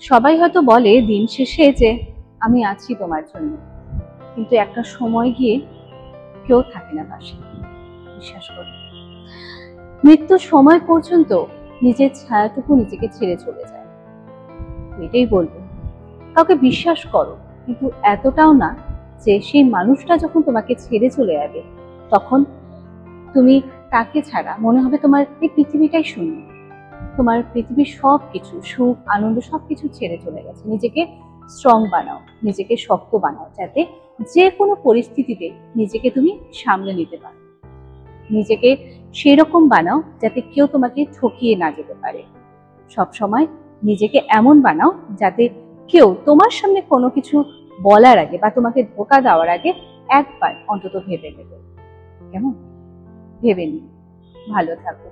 সবাই হয়তো বলে দিন শেষে যে আমি আছি তোমার জন্য, কিন্তু একটা সময় গিয়ে কেউ থাকে না পাশে। বিশ্বাস করো, মৃত্যুর সময় পর্যন্ত নিজের ছায়াটুকু নিজেকে ছেড়ে চলে যায়। এটাই বলবো, কাউকে বিশ্বাস করো, কিন্তু এতটাও না যে সেই মানুষটা যখন তোমাকে ছেড়ে চলে যাবে তখন তুমি তাকে ছাড়া মনে হবে তোমার এই পৃথিবীটাই শূন্য। তোমার পৃথিবীর সবকিছু, সুখ আনন্দ সবকিছু ছেড়ে চলে গেছে। নিজেকে স্ট্রং বানাও, নিজেকে শক্ত বানাও, যাতে যে কোনো পরিস্থিতিতে নিজেকে তুমি সামলে নিতে পারো। নিজেকে সেরকম বানাও যাতে কেউ তোমাকে ঠকিয়ে না যেতে পারে। সব সময় নিজেকে এমন বানাও যাতে কেউ তোমার সামনে কোনো কিছু বলার আগে বা তোমাকে ধোকা দেওয়ার আগে একবার অন্তত ভেবে নেবে। কেমন? ভেবে নি। ভালো থাকো।